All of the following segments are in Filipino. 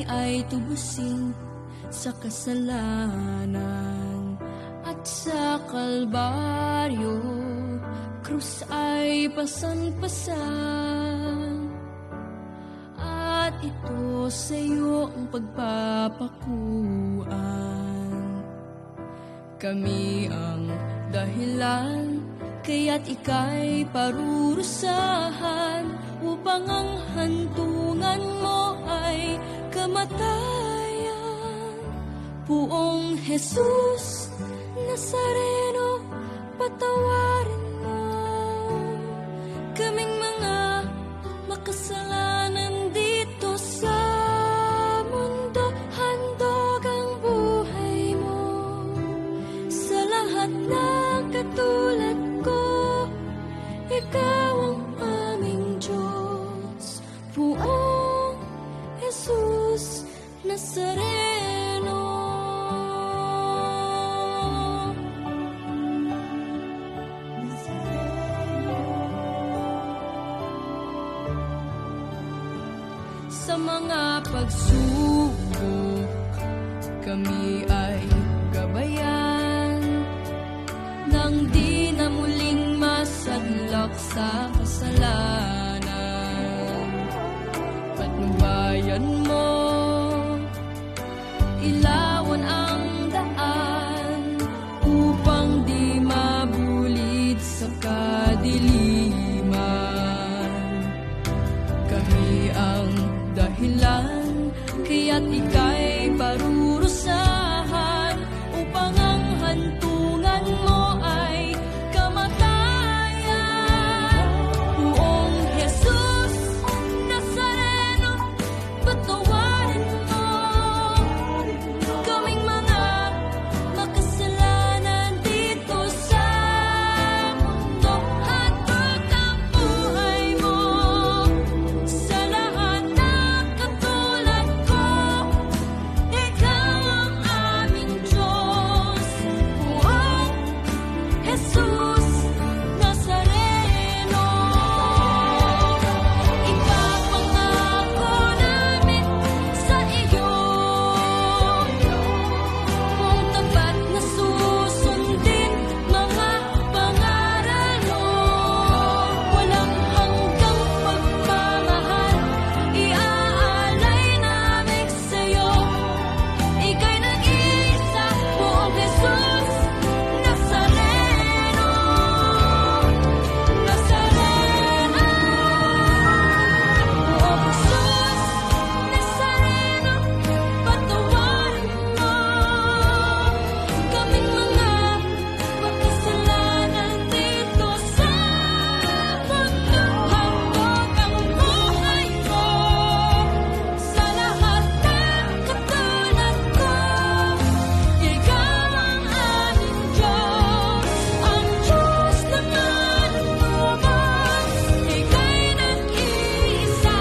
ay tubusin sa kasalanan at sa Kalbaryo, krus ay pasan-pasan. At ito sa iyo ang pagpapakuan. Kami ang dahilan, kaya't ika'y parurusahan, upang ang hantungan mo ay kamatayan. Puong Jesus Nazareno, patawarin mo kaming mga makasalanan dito sa mundo. Handog ang buhay mo sa lahat ng katulad ko. Ikaw ang aming Diyos, Puong Jesus Nazareno. Sa mga pagsubok, kami ay gabayan, nang di na muling masadlak sa kasalanan. Patnubayan mo, ilawan ang daan, upang di mabulid sa kadiliman. Kami ang dahilan, kaya't ika'y parurusahan, upang ang hantungan mo ay kamatayan. Puong Jesus Nazareno, patawarin mo kaming mga makasalanan dito sa mundo. Handog ang buhay mo sa lahat ng katulad ko. Ikaw ang aming Diyos, Puong Jesus Nazareno. Ipapangako namin sa iyo kung tapat na susundin mga pangaral mo. Walang hanggang pagmamahal iaalay namin sa iyo. Ika'y nag-iisa, Puong Jesus Nazareno. Nazareno, Puong Jesus Nazareno, patawarin mo kaming mga makasalanan dito sa mundo. Handog ang buhay mo sa lahat ng katulad ko. Ikaw ang aming Diyos, ang Diyos ng anumang. Ika'y nag-iisa,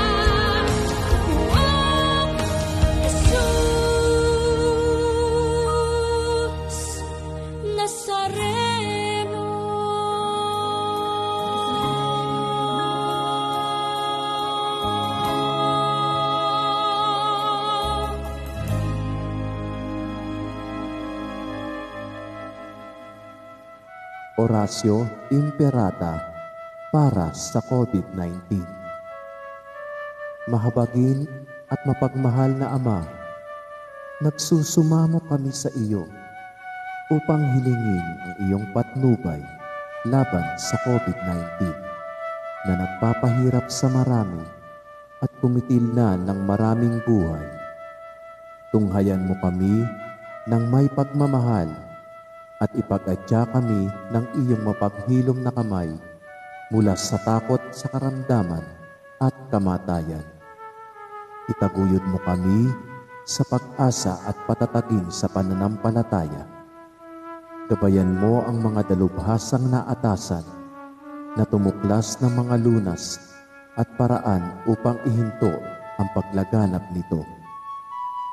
Puong Jesus Nazareno. Orasyo Imperata para sa COVID-19. Mahabagin at mapagmahal na Ama, nagsusumamo kami sa iyo upang hilingin ang iyong patnubay laban sa COVID-19 na nagpapahirap sa marami at kumitil na ng maraming buhay. Tunghayan mo kami ng may pagmamahal at ipag-adya kami ng iyong mapaghilom na kamay mula sa takot sa karamdaman at kamatayan. Itaguyod mo kami sa pag-asa at patatagin sa pananampalataya. Gabayan mo ang mga dalubhasang naatasan na tumuklas ng mga lunas at paraan upang ihinto ang paglaganap nito.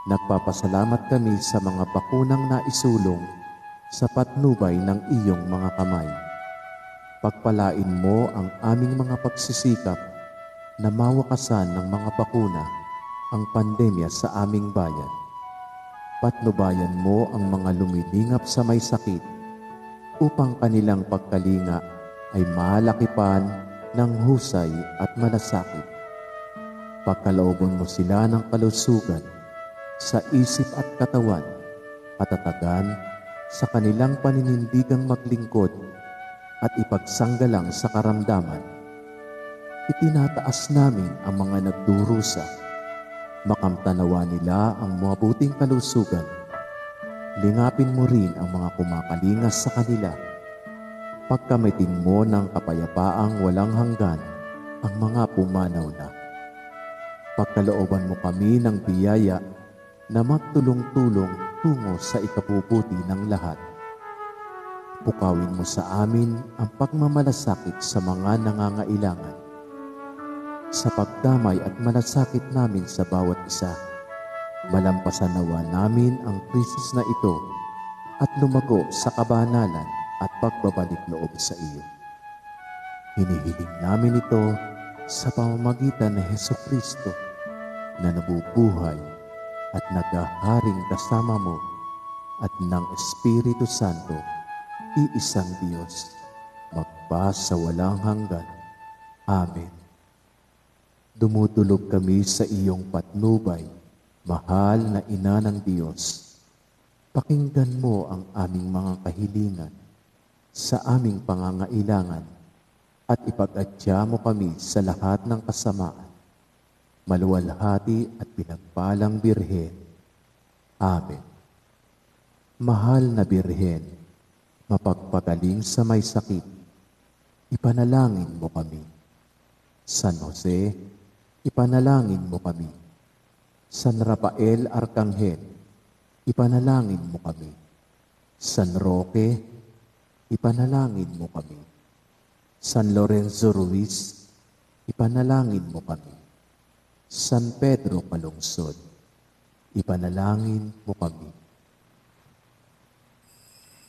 Nagpapasalamat kami sa mga bakunang naisulong sa patnubay ng iyong mga kamay. Pagpalain mo ang aming mga pagsisikap na mawakasan ng mga bakuna ang pandemya sa aming bayan. Patnubayan mo ang mga lumilingap sa may sakit upang kanilang pagkalinga ay malakipan ng husay at malasakit. Pagkalooban mo sila ng kalusugan sa isip at katawan, katatagan sa kanilang paninindigang maglingkod at ipagsanggalang sa karamdaman. Itinataas namin ang mga nagdurusa. Makamtanawa nila ang mabuting kalusugan. Lingapin mo rin ang mga kumakalingas sa kanila. Pagkamitin mo ng kapayapaang walang hanggan ang mga pumanaw na. Pagkalooban mo kami ng biyaya na magtulong-tulong tungo sa ikabubuti ng lahat. Pukawin mo sa amin ang pagmamalasakit sa mga nangangailangan. Sa pagdamay at malasakit namin sa bawat isa, malampasan nawa namin ang krisis na ito at lumago sa kabanalan at pagbabalik loob sa iyo. Hinihiling namin ito sa pamamagitan ni Hesukristo na nabubuhay at naghaharing kasama mo at ng Espiritu Santo, iisang Diyos, magpa sa walang hanggan. Amen. Dumudulog kami sa iyong patnubay, mahal na Ina ng Diyos. Pakinggan mo ang aming mga kahilingan sa aming pangangailangan at ipag-adya mo kami sa lahat ng kasamaan. Maluwalhati at pinagpalang Birhen. Amen. Mahal na Birhen, mapagpagaling sa may sakit, ipanalangin mo kami. San Jose, ipanalangin mo kami. San Rafael Arcangel, ipanalangin mo kami. San Roque, ipanalangin mo kami. San Lorenzo Ruiz, ipanalangin mo kami. San Pedro Calungsod, ipanalangin mo kami.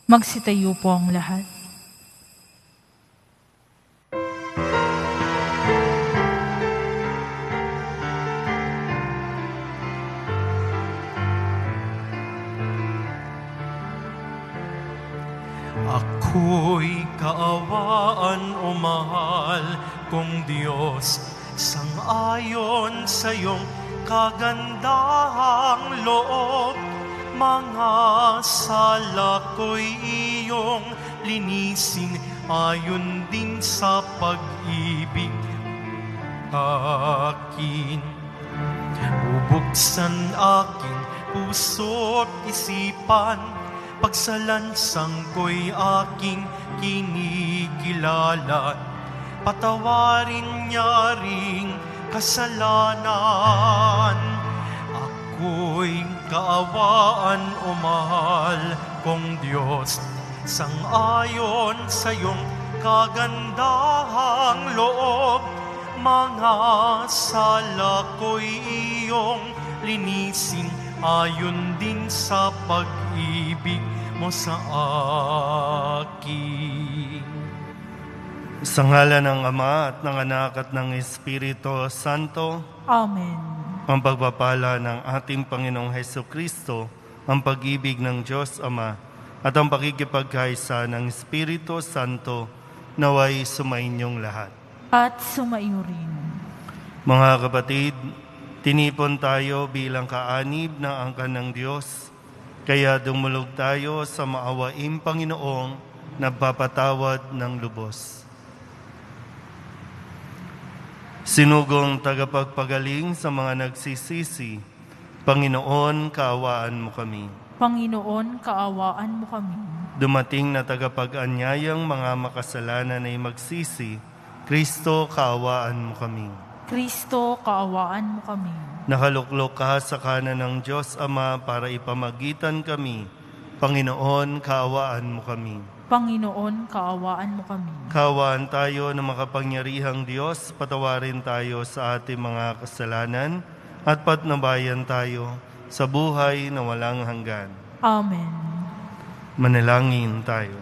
Magsitayo po ang lahat. Ako'y kaawaan o mahal kong Diyos, sang-ayon sa iyong kagandahang loob. Mga sala ko'y iyong linisin, ayon din sa pag-ibig akin. Bubuksan aking puso't isipan, pagsalansang ko'y aking kinikilala. Patawarin niya ring kasalanan. Ako'y kaawaan o mahal kong Diyos, sang-ayon sa iyong kagandahang loob. Mga sala ko'y iyong linisin, ayon din sa pag-ibig mo sa akin. Sa ngalan ng Ama at ng Anak at ng Espiritu Santo. Amen. Ang pagpapala ng ating Panginoong Hesukristo, ang pag-ibig ng Diyos Ama, at ang pakikipagkaisa ng Espiritu Santo naway sumainyong lahat. At sumaiyo rin. Mga kapatid, tinipon tayo bilang kaanib ng angkan ng Diyos, kaya dumulog tayo sa maawaing Panginoong nagpapatawad ng lubos. Sinugong tagapagpagaling sa mga nagsisisi, Panginoon, kaawaan mo kami. Panginoon, kaawaan mo kami. Dumating na tagapag-anyayang mga makasalanan ay magsisi, Kristo, kaawaan mo kami. Kristo, kaawaan mo kami. Nakaluklok ka sa kanan ng Diyos Ama para ipamagitan kami. Panginoon, kaawaan mo kami. Panginoon, kaawaan mo kami. Kaawaan tayo ng makapangyarihang Diyos, patawarin tayo sa ating mga kasalanan at patnubayan tayo sa buhay na walang hanggan. Amen. Manalangin tayo.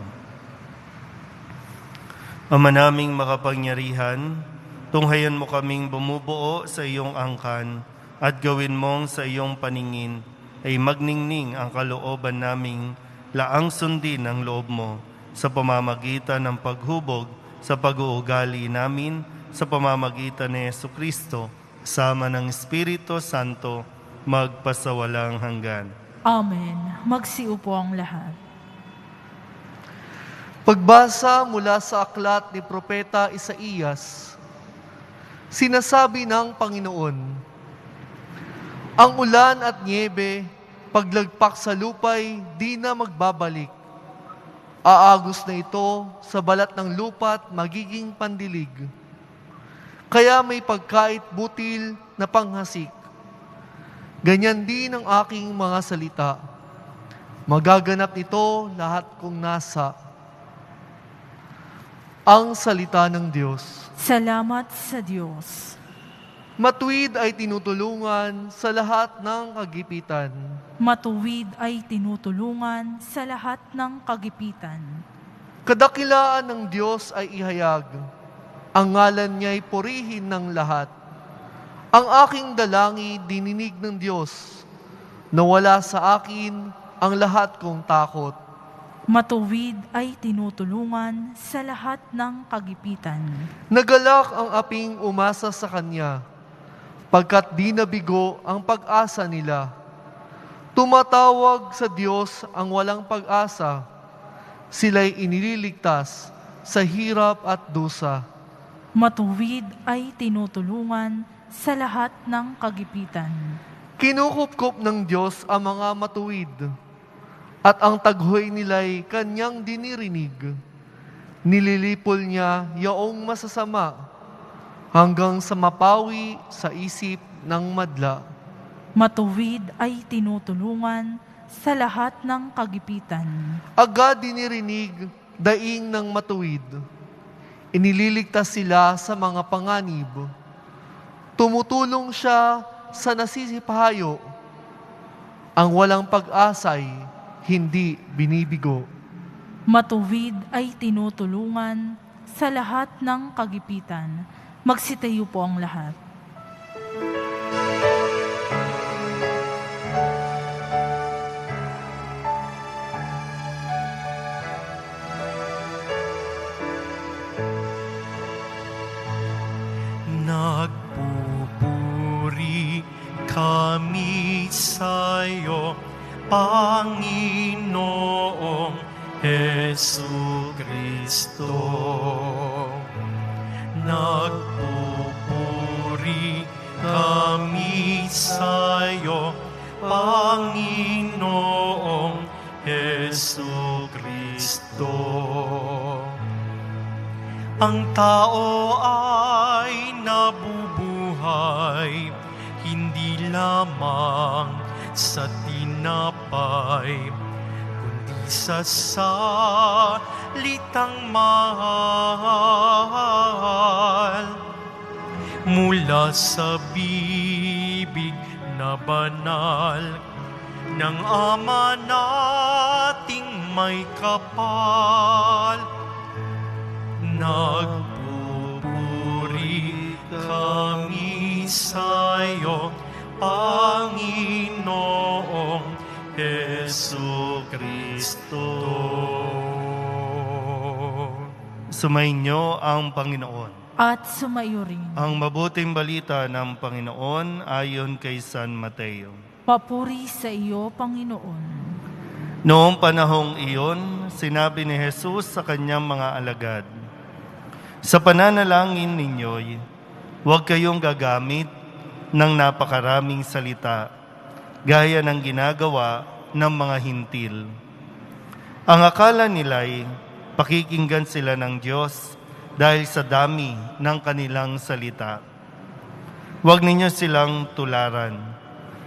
Ama naming makapangyarihan, tunghayan mo kaming bumubuo sa iyong angkan at gawin mong sa iyong paningin ay magningning ang kalooban naming laang sundin ang loob mo sa pamamagitan ng paghubog sa pag-uugali namin sa pamamagitan ni Jesucristo, sama ng Espiritu Santo, magpasawalang hanggan. Amen. Magsiupo ang lahat. Pagbasa mula sa aklat ni Propeta Isaías, sinasabi ng Panginoon, ang ulan at niebe, paglagpak sa lupay, di na magbabalik. Aagos na ito sa balat ng lupa at magiging pandilig. Kaya may pagkait butil na panghasik. Ganyan din ang aking mga salita. Magaganap ito lahat kong nasa. Ang salita ng Diyos. Salamat sa Diyos. Matuwid ay tinutulungan sa lahat ng kagipitan. Matuwid ay tinutulungan sa lahat ng kagipitan. Kadakilaan ng Diyos ay ihayag. Ang ngalan niya'y purihin ng lahat. Ang aking dalangin dininig ng Diyos. Nawala sa akin ang lahat kong takot. Matuwid ay tinutulungan sa lahat ng kagipitan. Nagalak ang aping umasa sa Kanya, pagkat di nabigo ang pag-asa nila. Tumatawag sa Diyos ang walang pag-asa. Sila'y inililigtas sa hirap at dusa. Matuwid ay tinutulungan sa lahat ng kagipitan. Kinukupkup ng Diyos ang mga matuwid, at ang taghoy nila'y Kanyang dinirinig. Nililipol niya yaong masasama, hanggang sa mapawi sa isip ng madla. Matuwid ay tinutulungan sa lahat ng kagipitan. Agad dinirinig daing ng matuwid. Inililigtas sila sa mga panganib. Tumutulong siya sa nasisipahayo. Ang walang pag-asay hindi binibigo. Matuwid ay tinutulungan sa lahat ng kagipitan. Magsitayo po ang lahat. Nagpupuri kami sa'yo, Panginoong Jesucristo. Nagpupuri kami sa'yo, Panginoong Jesucristo. Ang tao ay nabubuhay, hindi lamang sa tinapay, kundi sa salitang mahal mula sa bibig na banal ng Ama nating may kapal. Nagpupuri kami sa'yo, Panginoong Jesucristo. Sumainyo ang Panginoon. At sumayo rin. Ang mabuting balita ng Panginoon ayon kay San Mateo. Papuri sa iyo, Panginoon. Noong panahong iyon, sinabi ni Jesus sa kanyang mga alagad, sa pananalangin ninyo'y huwag kayong gagamit ng napakaraming salita, gaya ng ginagawa ng mga hintil. Ang akala nila'y pakikinggan sila ng Diyos dahil sa dami ng kanilang salita. Huwag ninyo silang tularan,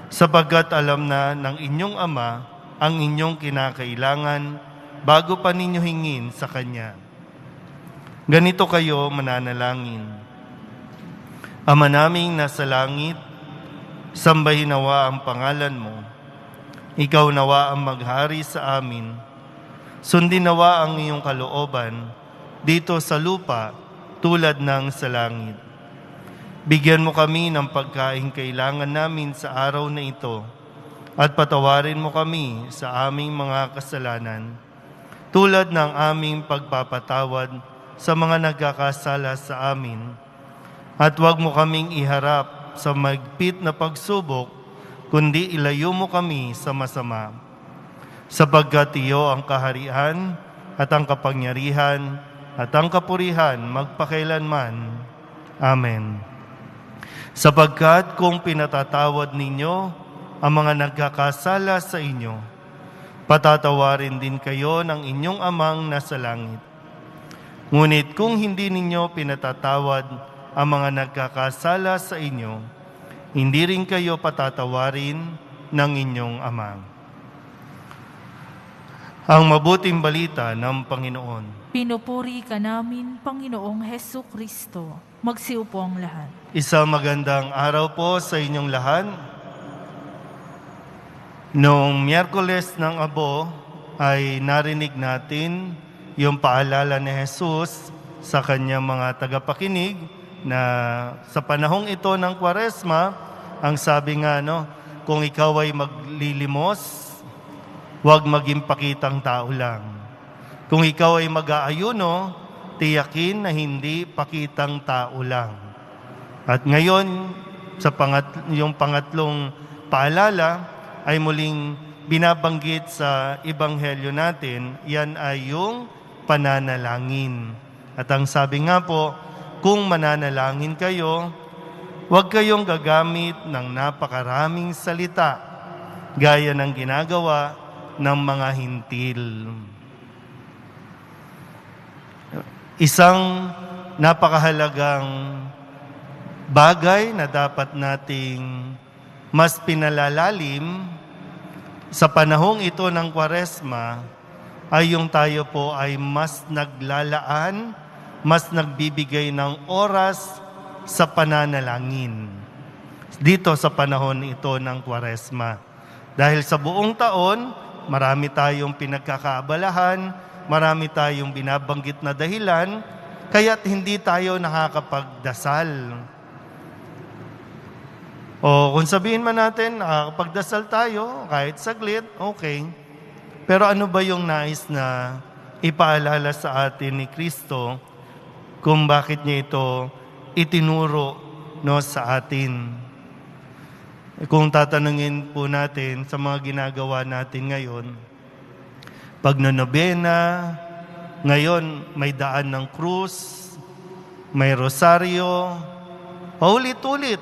sapagkat alam na ng inyong Ama ang inyong kinakailangan bago pa ninyo hingin sa Kanya. Ganito kayo mananalangin. Ama naming nasa langit, sambahin nawa ang pangalan mo. Ikaw nawa ang maghari sa amin. Sundin nawa ang iyong kalooban dito sa lupa tulad ng sa langit. Bigyan mo kami ng pagkain kailangan namin sa araw na ito at patawarin mo kami sa aming mga kasalanan tulad ng aming pagpapatawad sa mga nagkakasala sa amin. At huwag mo kaming iharap sa magpit na pagsubok, kundi ilayo mo kami sa masama. Sapagkat iyo ang kaharian at ang kapangyarihan at ang kapurihan magpakailanman. Amen. Sapagkat kung pinatatawad ninyo ang mga nagkakasala sa inyo, patatawarin din kayo ng inyong amang nasa langit. Ngunit kung hindi ninyo pinatatawad ang mga nagkakasala sa inyo, hindi rin kayo patatawarin ng inyong ama. Ang mabuting balita ng Panginoon. Pinupuri ka namin, Panginoong Hesu Kristo. Magsiupo ang lahat. Isang magandang araw po sa inyong lahat. Noong Miyerkules ng Abo ay narinig natin yung paalala ni Jesus sa kanyang mga tagapakinig na sa panahong ito ng Kwaresma, ang sabi nga, kung ikaw ay maglilimos, huwag maging pakitang tao lang. Kung ikaw ay mag-aayuno, tiyakin na hindi pakitang tao lang. At ngayon, sa yung pangatlong paalala, ay muling binabanggit sa Ebanghelyo natin, yan ay yung pananalangin. At ang sabi nga po, kung mananalangin kayo, huwag kayong gagamit ng napakaraming salita, gaya ng ginagawa ng mga hintil. Isang napakahalagang bagay na dapat nating mas pinalalalim sa panahong ito ng Kwaresma ay yung tayo po ay mas naglalaan, mas nagbibigay ng oras sa pananalangin dito sa panahon ito ng Kwaresma. Dahil sa buong taon, marami tayong pinagkakaabalahan, marami tayong binabanggit na dahilan, kaya't hindi tayo nakakapagdasal. O kung sabihin man natin, nakakapagdasal tayo, kahit saglit, okay. Pero ano ba yung nais na ipaalala sa atin ni Kristo kung bakit niya ito itinuro sa atin? Kung tatanungin po natin sa mga ginagawa natin ngayon, pagnonobena, ngayon may daan ng krus, may rosaryo, paulit-ulit,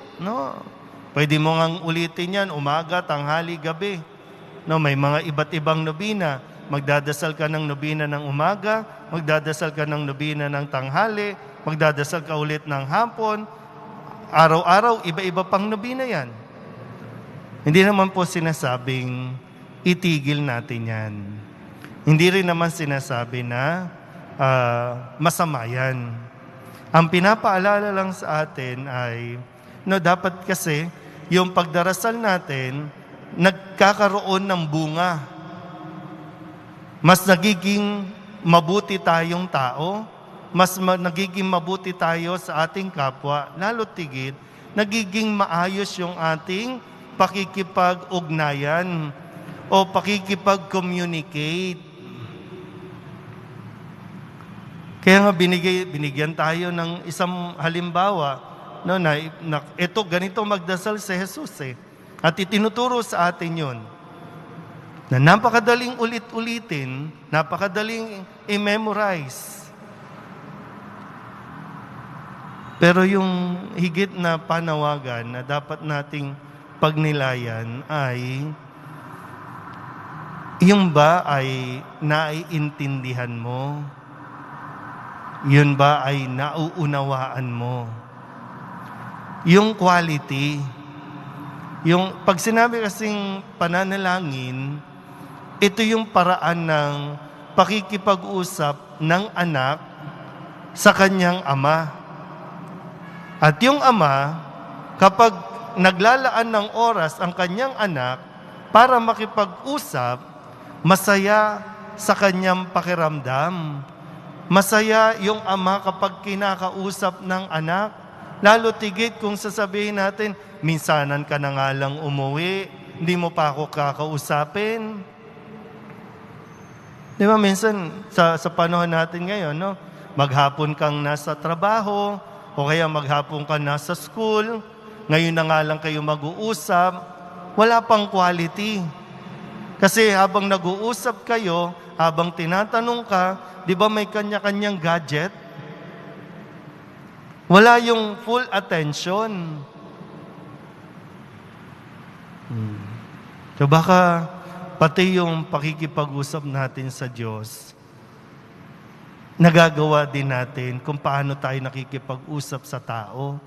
Pwede mo ngang ulitin yan, umaga, tanghali, gabi. May mga iba't ibang nobina. Magdadasal ka ng nobina ng umaga, magdadasal ka ng nobina ng tanghali, magdadasal ka ulit ng hapon. Araw-araw, iba-iba pang nobina yan. Hindi naman po sinasabing itigil natin yan. Hindi rin naman sinasabi na masama yan. Ang pinapaalala lang sa atin ay, dapat kasi yung pagdarasal natin, nagkakaroon ng bunga. Mas nagiging mabuti tayong tao, mas nagiging mabuti tayo sa ating kapwa, lalo't tigit, nagiging maayos yung ating pakikipag-ugnayan o pakikipag-communicate. Kaya nga binigyan tayo ng isang halimbawa, na ito, ganito magdasal si Jesus At itinuturo sa atin yun. Na napakadaling ulit-ulitin, napakadaling i-memorize. Pero yung higit na panawagan na dapat nating pagnilayan ay, yung ba ay naiintindihan mo? Yun ba ay nauunawaan mo? Yung quality, yung pag sinabi kasing pananalangin, ito yung paraan ng pakikipag-usap ng anak sa kanyang ama. At yung ama, kapag naglalaan ng oras ang kanyang anak para makipag-usap, masaya sa kanyang pakiramdam. Masaya yung ama kapag kinakausap ng anak Lalo tigit kung sasabihin natin, minsanan ka na nga lang umuwi, hindi mo pa ako kakausapin. Di ba, minsan sa panahon natin ngayon, no? Maghapon kang nasa trabaho, o kaya maghapon kang nasa school, ngayon na nga lang kayo mag-uusap, wala pang quality. Kasi habang nag-uusap kayo, habang tinatanong ka, di ba may kanya-kanyang gadget? Wala yung full attention. So baka pati yung pakikipag-usap natin sa Diyos, nagagawa din natin kung paano tayo nakikipag-usap sa tao.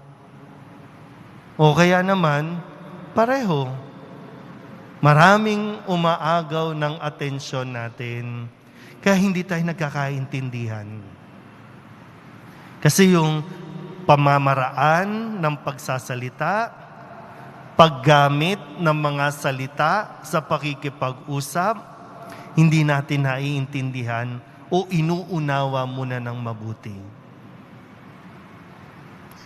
O kaya naman, pareho. Maraming umaagaw ng atensyon natin, kaya hindi tayo nagkakaintindihan. Kasi yung pamamaraan ng pagsasalita, paggamit ng mga salita sa pakikipag-usap, hindi natin naiintindihan o inuunawa muna ng mabuti.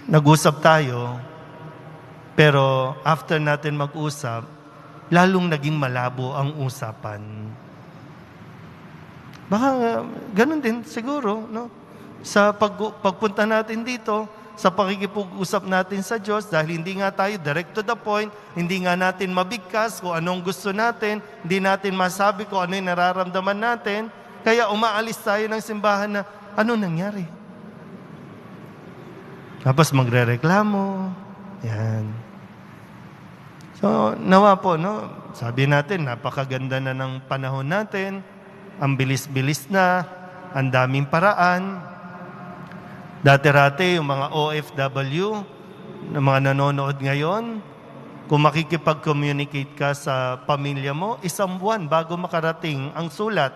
Nag-usap tayo, pero after natin mag-usap, lalong naging malabo ang usapan. Baka ganun din siguro, no? Sa pagpunta natin dito, sa pakikipag-usap natin sa Diyos, dahil hindi nga tayo direct to the point, hindi nga natin mabigkas kung anong gusto natin, hindi natin masabi kung ano yung nararamdaman natin, kaya umaalis tayo ng simbahan na, ano nangyari? Tapos magre-reklamo. Yan. So, nawa po, no? Sabi natin, napakaganda na ng panahon natin, ang bilis-bilis na, ang daming paraan. Dati-rati, yung mga OFW, na mga nanonood ngayon, kung makikipag-communicate ka sa pamilya mo, 1 buwan bago makarating ang sulat.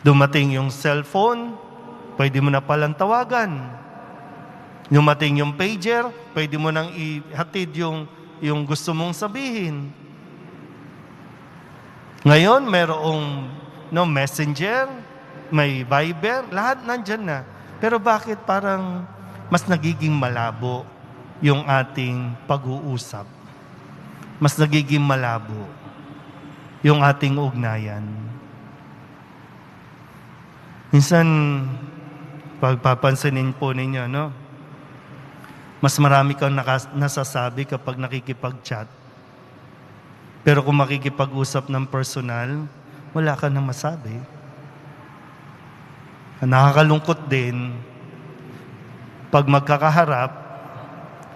Dumating yung cellphone, pwede mo na palang tawagan. Dumating yung pager, pwede mo nang ihatid yung gusto mong sabihin. Ngayon, mayroong messenger, may Viber, lahat nandyan na. Pero bakit parang mas nagiging malabo yung ating pag-uusap? Mas nagiging malabo yung ating ugnayan. Minsan, pagpapansinin po ninyo, no? Mas marami kang nasasabi kapag nakikipag-chat. Pero kung makikipag-usap ng personal, wala ka nang masabi. Nakakalungkot din, pag magkakaharap,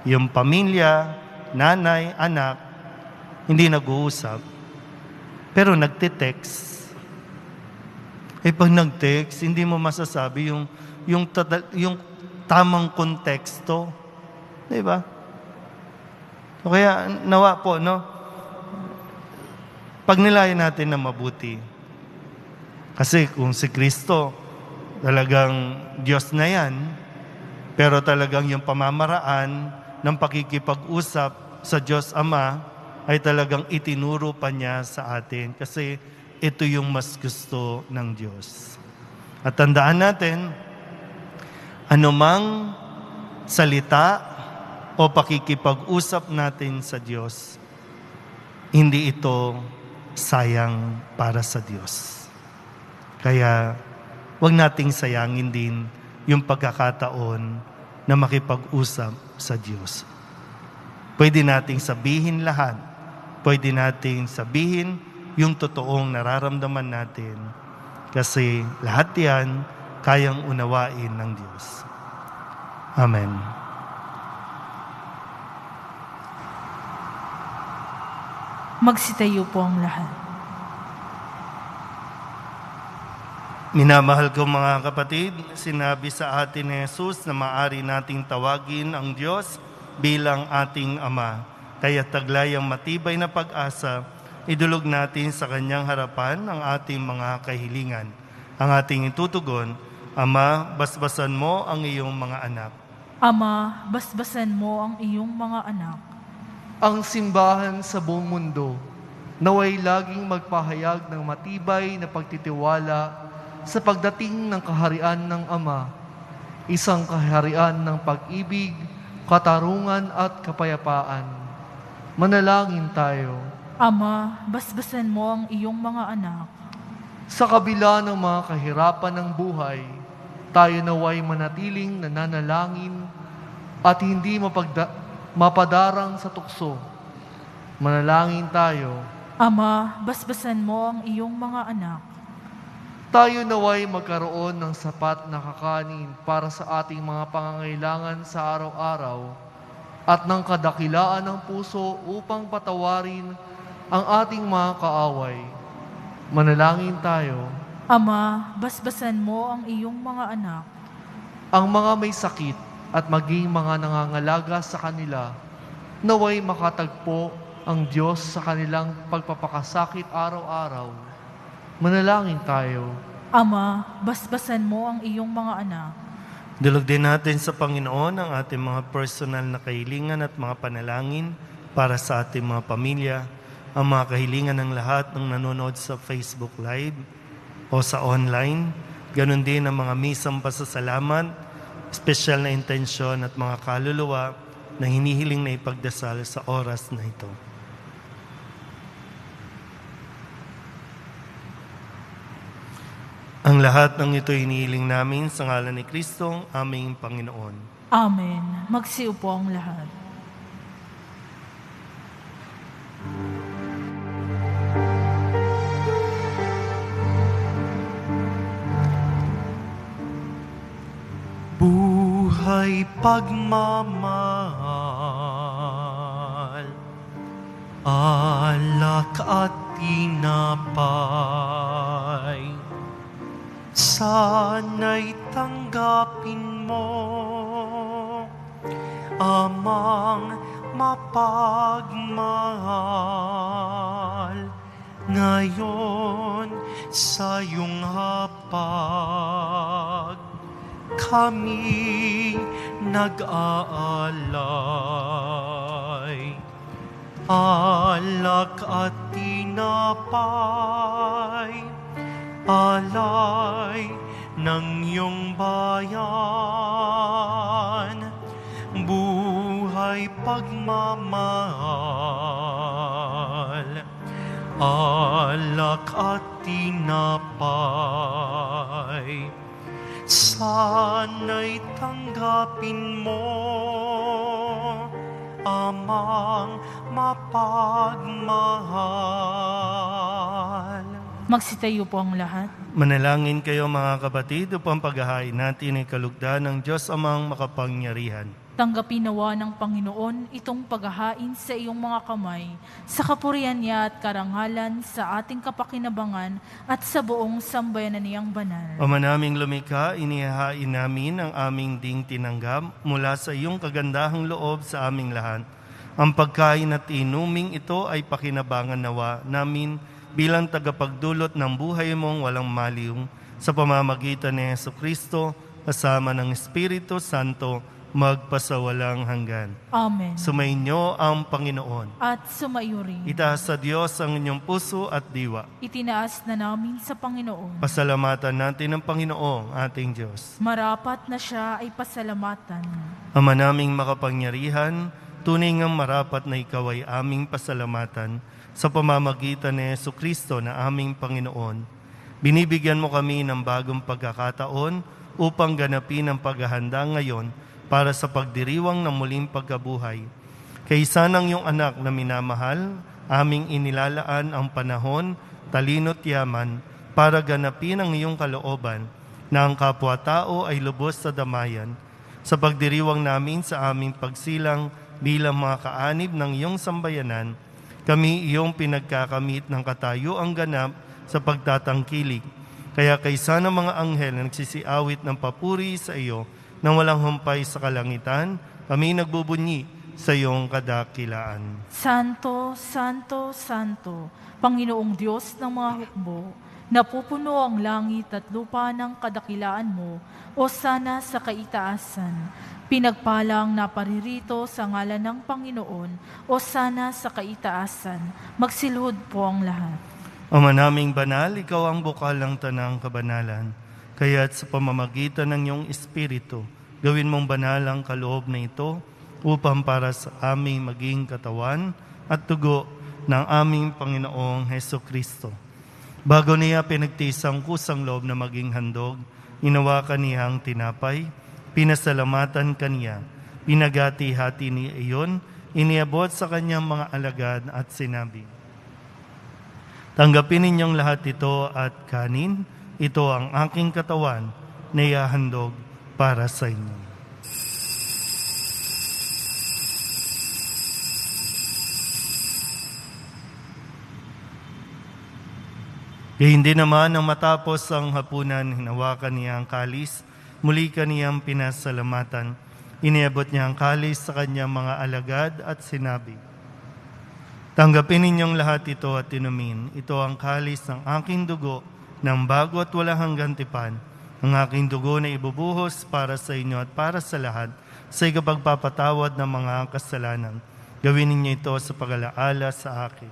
yung pamilya, nanay, anak, hindi nag-uusap, pero nagte-text. Pag nag-text, hindi mo masasabi yung tamang konteksto. Diba? So kaya nawa po, no? Pagnilayan natin na mabuti. Kasi kung si Kristo, talagang Diyos na yan, pero talagang yung pamamaraan ng pakikipag-usap sa Diyos Ama ay talagang itinuro pa niya sa atin kasi ito yung mas gusto ng Diyos. At tandaan natin, anumang salita o pakikipag-usap natin sa Diyos, hindi ito sayang para sa Diyos. Kaya, huwag nating sayangin din yung pagkakataon na makipag-usap sa Diyos. Pwede nating sabihin lahat. Pwede nating sabihin yung totoong nararamdaman natin. Kasi lahat yan kayang unawain ng Diyos. Amen. Magsitayo po ang lahat. Minamahal ko mga kapatid, sinabi sa atin ni Jesus na maaari nating tawagin ang Diyos bilang ating Ama. Kaya taglayang matibay na pag-asa, idulog natin sa Kanyang harapan ang ating mga kahilingan. Ang ating itutugon, Ama, basbasan mo ang iyong mga anak. Ama, basbasan mo ang iyong mga anak. Ang simbahan sa buong mundo, naway laging magpahayag ng matibay na pagtitiwala sa pagdating ng kaharian ng Ama. isang kaharian ng pag-ibig, katarungan at kapayapaan. Manalangin tayo. Ama, basbasan mo ang iyong mga anak. Sa kabila ng mga kahirapan ng buhay, tayo naway manatiling nananalangin at hindi mapadarang sa tukso. Manalangin tayo. Ama, basbasan mo ang iyong mga anak. Tayo naway magkaroon ng sapat na kakanin para sa ating mga pangangailangan sa araw-araw at ng kadakilaan ng puso upang patawarin ang ating mga kaaway. Manalangin tayo. Ama, basbasan mo ang iyong mga anak. Ang mga may sakit at maging mga nangangalaga sa kanila, naway makatagpo ang Diyos sa kanilang pagpapakasakit araw-araw. Manalangin tayo. Ama, basbasan mo ang iyong mga anak. Dulog din natin sa Panginoon ang ating mga personal na kahilingan at mga panalangin para sa ating mga pamilya, ang mga kahilingan ng lahat ng nanonood sa Facebook Live o sa online. Ganon din ang mga misang pasasalamat, espesyal na intensyon at mga kaluluwa na hinihiling na ipagdasal sa oras na ito. Ang lahat ng ito hinihiling namin sa ngalan ni Kristo, aming Panginoon. Amen. Magsiupo ang lahat. Buhay pagmamahal, alak at tinapay, sana'y tanggapin mo, amang mapagmahal, ngayon sa iyong hapag, kami nag-aalay. Alak at tinapay, alay ng iyong bayan, buhay pagmamahal, alak at tinapay, sana'y tanggapin mo, amang mapagmahal. Magsitayo po ang lahat. Manalangin kayo mga kapatid upang paghahain natin ay kalugdan ng Diyos amang makapangyarihan. Tanggapin nawa ng Panginoon itong paghahain sa iyong mga kamay, sa kapurihan niya at karangalan sa ating kapakinabangan at sa buong sambayanan niyang banal. Ama naming lumikha, inihahain namin ang aming ding tinanggap mula sa iyong kagandahang loob sa aming lahat. Ang pagkain at inuming ito ay pakinabangan nawa namin bilang tagapagdulot ng buhay mong walang maliw sa pamamagitan ni Jesucristo kasama ng Espiritu Santo magpasawalang hanggan. Amen. Sumainyo ang Panginoon. At sumaiyo rin. Itaas sa Diyos ang inyong puso at diwa. Itinaas na namin sa Panginoon. Pasalamatan natin ang Panginoong ating Diyos. Marapat na siya ay pasalamatan. Ama naming makapangyarihan, tunay ngang marapat na ikaw ay aming pasalamatan sa pamamagitan ni Jesucristo na aming Panginoon. Binibigyan mo kami ng bagong pagkakataon upang ganapin ang paghahanda ngayon para sa pagdiriwang ng muling pagkabuhay. Kaysa ng iyong anak na minamahal, aming inilalaan ang panahon, talino't yaman, para ganapin ang iyong kalooban, na ang kapwa-tao ay lubos sa damayan. Sa pagdiriwang namin sa aming pagsilang bilang mga kaanib ng iyong sambayanan, kami iyong pinagkakamit ng katayuang ganap sa pagtatangkilik. Kaya kaysa ng mga anghel na nagsisiawit ng papuri sa iyo, nang walang humpay sa kalangitan, kami nagbubunyi sa iyong kadakilaan. Santo, Santo, Santo, Panginoong Diyos ng mga hukbo, napupuno ang langit at lupa ng kadakilaan mo, o sana sa kaitaasan. Pinagpalang naparirito sa ngalan ng Panginoon, o sana sa kaitaasan. Magsilhod po ang lahat. Ama naming banal, ikaw ang bukal ng tanang kabanalan. Kaya't sa pamamagitan ng iyong Espiritu, gawin mong banal ang kaloob na ito upang para sa aming maging katawan at dugo ng aming Panginoong Hesukristo. Bago niya pinagtiis ang kusang loob na maging handog, inawakan niya ang tinapay, pinasalamatan kaniya, pinagati-hati niya iyon, iniabot sa kanyang mga alagad at sinabi, "Tanggapin ninyong lahat ito at kanin, ito ang aking katawan na ihahandog para sa inyo." Hindi naman nang matapos ang hapunan, hinawakan niya ang kalis, muli kaniyang pinasalamatan. Iniabot niya ang kalis sa kanyang mga alagad at sinabi, "Tanggapin ninyong lahat ito at inumin. Ito ang kalis ng aking dugo ng bago at walang hanggang tipan. Ang aking dugo na ibubuhos para sa inyo at para sa lahat sa ikapagpapatawad ng mga kasalanan. Gawin ninyo ito sa pag-alaala sa akin."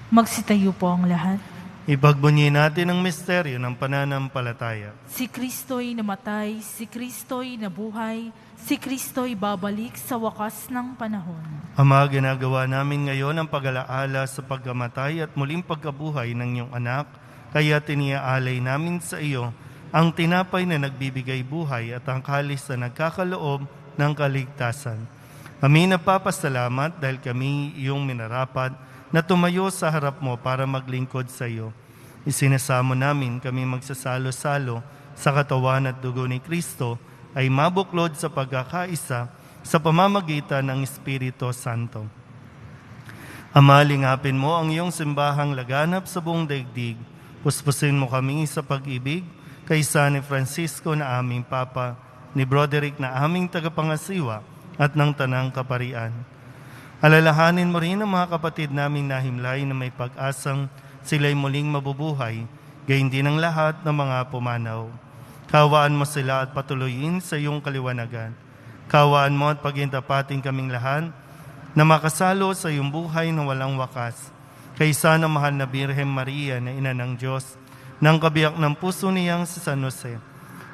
Magsitayo po ang lahat. Ipagbunyi natin ang misteryo ng pananampalataya. Si Kristo'y namatay, si Kristo'y nabuhay, si Kristo'y babalik sa wakas ng panahon. Ama, ginagawa namin ngayon ang pag-alaala sa pagkamatay at muling pagkabuhay ng iyong anak, kaya tiniaalay namin sa iyo ang tinapay na nagbibigay buhay at ang kalis na nagkakaloob ng kaligtasan. Kami nagpapasalamat dahil kami iyong minarapat na tumayo sa harap mo para maglingkod sa iyo. Isinasamo namin kami magsasalo-salo sa katawan at dugo ni Kristo ay mabuklod sa pagkakaisa sa pamamagitan ng Espiritu Santo. Ama, lingapin mo ang iyong simbahang laganap sa buong daigdig. Puspusin mo kami sa pag-ibig kaysa ni Francisco na aming Papa, ni Broderick na aming tagapangasiwa at ng Tanang Kaparian. Alalahanin mo rin ang mga kapatid naming nahimlay na may pag-asang sila'y muling mabubuhay, gayon din ang lahat ng mga pumanaw. Kawaan mo sila at patuloyin sa iyong kaliwanagan. Kawaan mo at pagintapatin kaming lahat na makasalo sa iyong buhay na walang wakas. Kaysa ng mahal na Birhen Maria na Ina ng Diyos, ng kabiyak ng puso niyang si San Jose,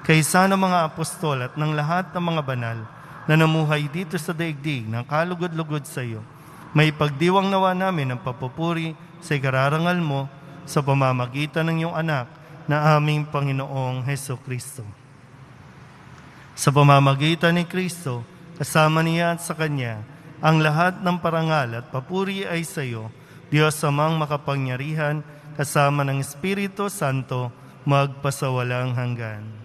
kaysa ng mga apostol at ng lahat ng mga banal na namuhay dito sa daigdig ng kalugod-lugod sa iyo, may pagdiwang nawa namin ang papupuri sa ikararangal mo sa pamamagitan ng iyong anak na aming Panginoong Hesukristo. Sa pamamagitan ni Kristo, kasama niya at sa Kanya, ang lahat ng parangal at papuri ay sa iyo, Diyos amang makapangyarihan, kasama ng Espiritu Santo, magpasawalang hanggan.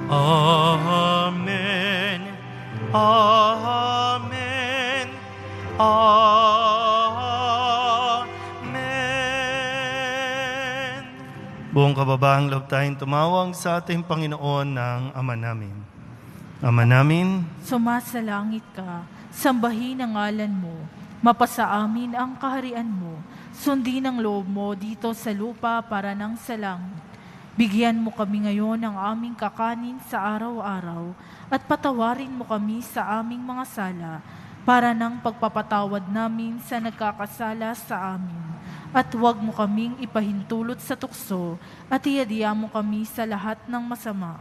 Amen. Amen. Amen. Buong kababaang loob tayong tumawag sa ating Panginoon ng Ama namin. Ama namin, Sumasalangit ka, sambahin ang ngalan mo, mapasa amin ang kaharian mo, sundin ang loob mo dito sa lupa para nang sa langit. Bigyan mo kami ngayon ng aming kakanin sa araw-araw at patawarin mo kami sa aming mga sala para ng pagpapatawad namin sa nagkakasala sa amin. At huwag mo kaming ipahintulot sa tukso at iadya mo kami sa lahat ng masama.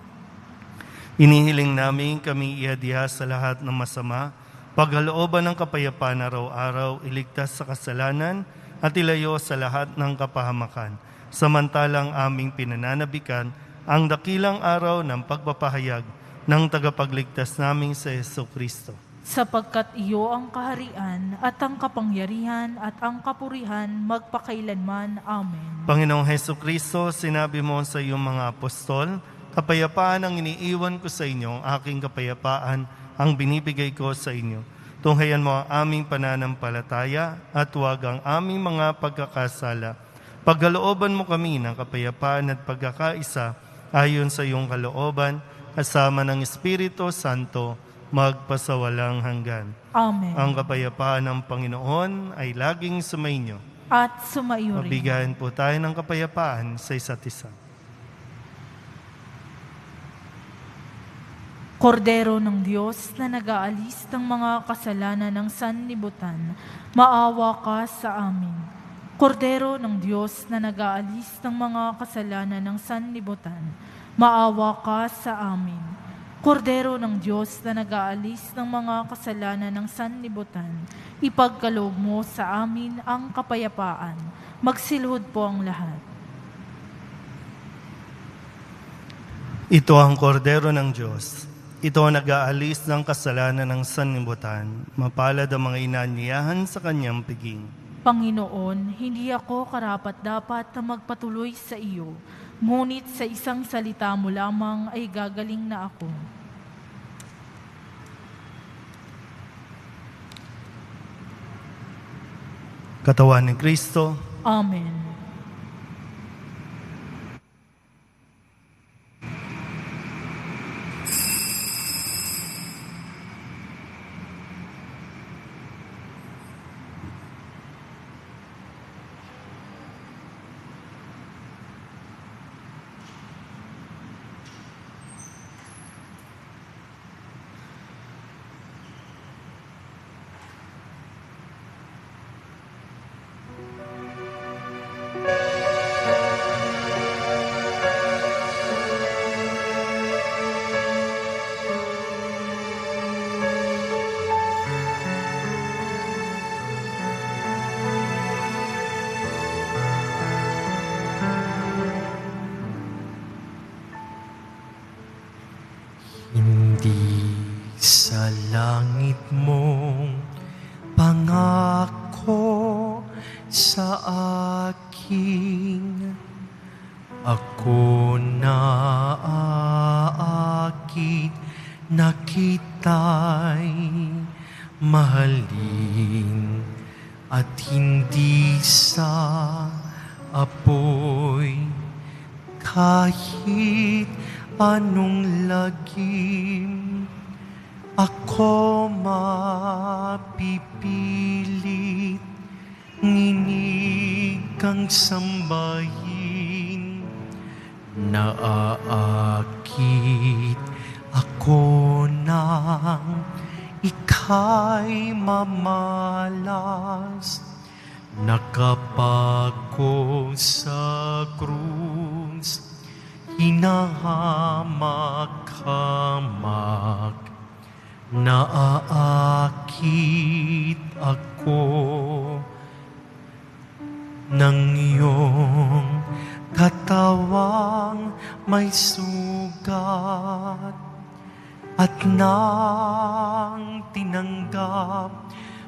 inihiling namin kami iadya sa lahat ng masama, pagkalooban ng kapayapaan araw-araw, iligtas sa kasalanan at ilayo sa lahat ng kapahamakan. Samantalang aming pinananabikan ang dakilang araw ng pagpapahayag ng tagapagligtas naming sa Jesucristo. Sapagkat iyo ang kaharian at ang kapangyarihan at ang kapurihan magpakailanman. Amen. Panginoong Jesucristo, sinabi mo sa iyong mga apostol, kapayapaan ang iniiwan ko sa inyo, aking kapayapaan ang binibigay ko sa inyo. Tunghayan mo ang aming pananampalataya at huwag ang aming mga pagkakasala. Pagkalooban mo kami ng kapayapaan at pagkakaisa ayon sa iyong kalooban, kasama ng Espiritu Santo, magpasawalang hanggan. Amen. Ang kapayapaan ng Panginoon ay laging sumainyo. At sumaiyo rin. Mabigayan po tayo ng kapayapaan sa isa't isa. Kordero ng Diyos na nag-aalis ng mga kasalanan ng sanlibutan, maawa ka sa amin. Kordero ng Diyos na nag-aalis ng mga kasalanan ng sanlibutan, maawa ka sa amin. Kordero ng Diyos na nag-aalis ng mga kasalanan ng sanlibutan, ipagkaloob mo sa amin ang kapayapaan. Magsilhod po ang lahat. Ito ang kordero ng Diyos. Ito ang nag-aalis ng kasalanan ng sanlibutan. Mapalad ang mga inanyayahan sa kanyang piging. Panginoon, hindi ako karapat-dapat na magpatuloy sa iyo, ngunit sa isang salita mo lamang ay gagaling na ako. Katawan ni Kristo. Amen. Hindi sa langit mong pangako sa akin, ako na aakit na kita'y mahalin at hindi sa apoy kahit anong lagim ako mapipilit nginig kang sambahin. Naaakit ako nang ika'y mamalas, nakapako sa krus, hinahamak-hamak. Naaakit ako ng iyong katawang may sugat, at nang tinanggap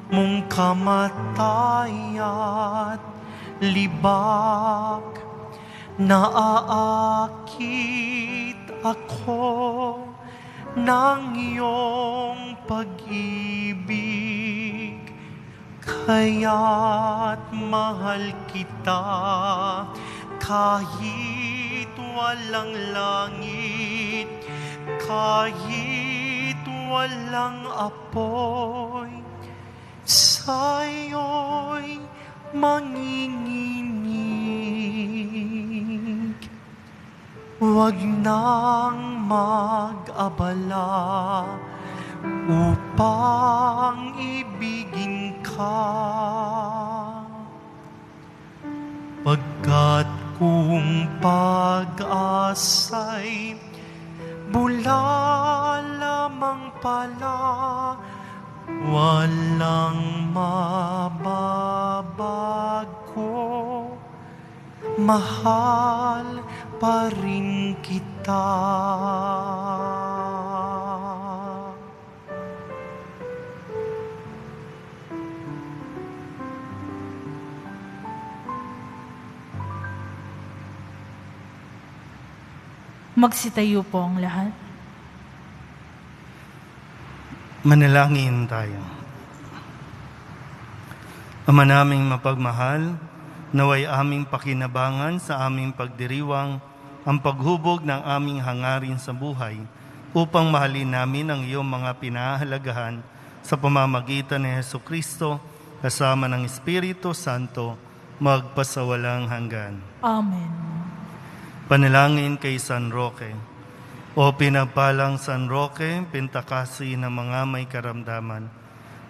mong kamatay at libak, naaakit ako ng iyong pag-ibig, kaya't mahal kita kahit walang langit, kahit walang apoy, sa'yo'y manginginig. Huwag nang mag-abala upang ibigin ka, pagkat kung pag-asa'y bula lamang pala, walang mababago, mahal pa rin kita. Magsitayo po ang lahat. Manalangin tayo. Ama naming mapagmahal, naway aming pakinabangan sa aming pagdiriwang ang paghubog ng aming hangarin sa buhay upang mahalin namin ang iyong mga pinahalagahan sa pamamagitan ni Jesucristo kasama ng Espiritu Santo magpasawalang hanggan. Amen. Panalangin kay San Roque. O pinagpalang San Roque, pintakasi ng mga may karamdaman.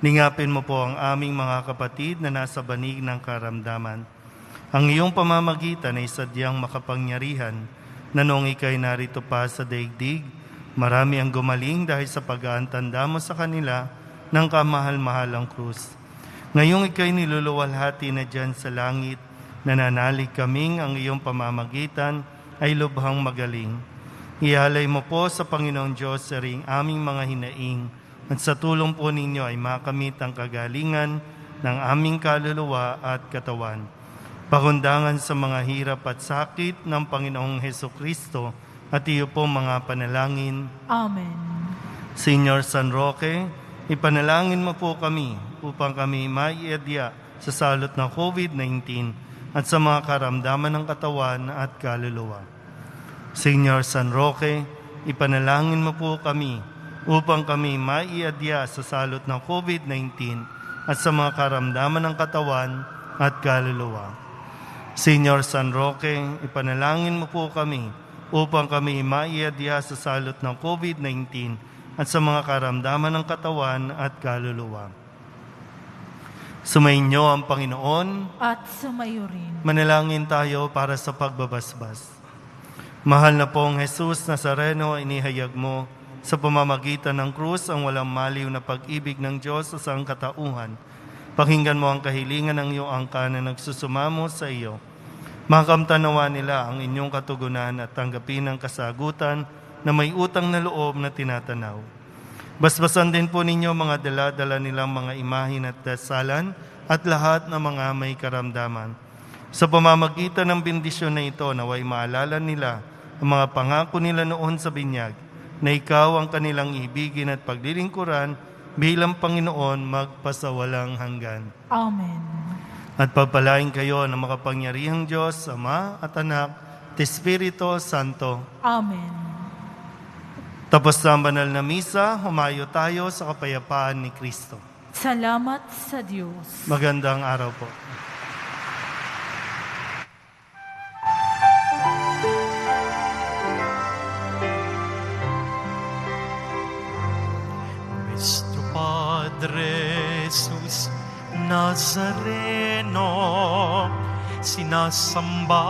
Lingapin mo po ang aming mga kapatid na nasa banig ng karamdaman. Ang iyong pamamagitan ay sadyang makapangyarihan na noong ika'y narito pa sa daigdig, marami ang gumaling dahil sa pag-aantanda mo sa kanila ng kamahal-mahalang krus. Ngayong ika'y niluluwalhati na dyan sa langit, nananalig kaming ang iyong pamamagitan ay lubhang magaling. Ihalay mo po sa Panginoong Diyos sa ring aming mga hinaing at sa tulong po ninyo ay makamit ang kagalingan ng aming kaluluwa at katawan. Pakundangan sa mga hirap at sakit ng Panginoong Hesukristo at iyo po mga panalangin. Amen. Señor San Roque, ipanalangin mo po kami upang kami maiadya sa salot ng COVID-19 at sa mga karamdaman ng katawan at kaluluwa. Señor San Roque, ipanalangin mo po kami upang kami maiadya sa salot ng COVID-19 at sa mga karamdaman ng katawan at kaluluwa. Señor San Roque, ipanalangin mo po kami upang kami maiadya sa salot ng COVID-19 at sa mga karamdaman ng katawan at kaluluwa. Sumainyo ang Panginoon At sumayo rin. Manalangin tayo para sa pagbabasbas. Mahal na pong Jesus Nazareno, inihayag mo sa pamamagitan ng krus ang walang maliw na pag-ibig ng Diyos sa sangkatauhan. Pakinggan mo ang kahilingan ng iyong angka na nagsusumamo sa iyo. Makamtanawa nila ang inyong katugunan at tanggapin ang kasagutan na may utang na loob na tinatanaw. Basbasan din po ninyo mga dala-dala nilang mga imahin at dasalan at lahat ng mga may karamdaman. Sa pamamagitan ng bendisyon na ito, naway maalala nila ang mga pangako nila noon sa binyag, na ikaw ang kanilang ibigin at paglilingkuran bilang Panginoon magpasawalang hanggan. Amen. At pagpalain kayo ng makapangyarihang Diyos, Ama at Anak, at Espiritu Santo. Amen. Tapos na ang banal na misa, humayo tayo sa kapayapaan ni Kristo. Salamat sa Diyos. Magandang araw po. Nuestro Padre Jesus Nazareno, sinasamba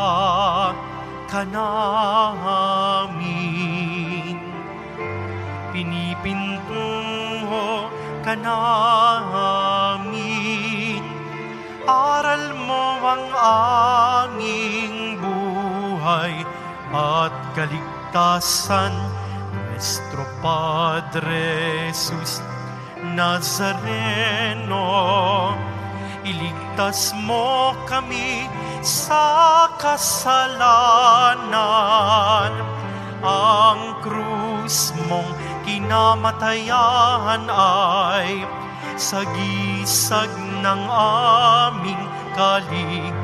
ka namin. Pinipintuho ka namin. Aral mo ang aming buhay at kaligtasan. Nuestro Padre Jesus Nazareno, iligtas mo kami sa kasalanan. Ang krus mong kinamatayan ay sagisag ng aming kaligtasan.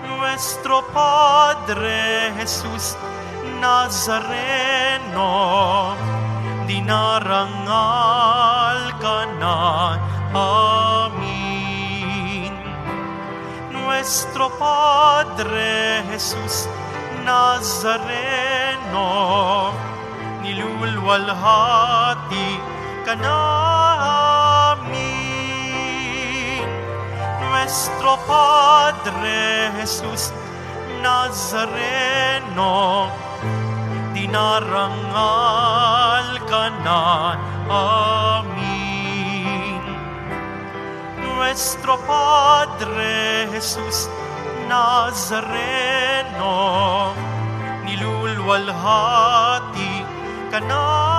Nuestro Padre Jesus Nazareno, dinarangal ka na amin. Nuestro Padre Jesus Nazareno, nilulwalhati ka namin. Nuestro Padre Jesus Nazareno, dinarangal ka na amin. Nuestro Padre Jesus Nazareno, nilulwalhati ka namin.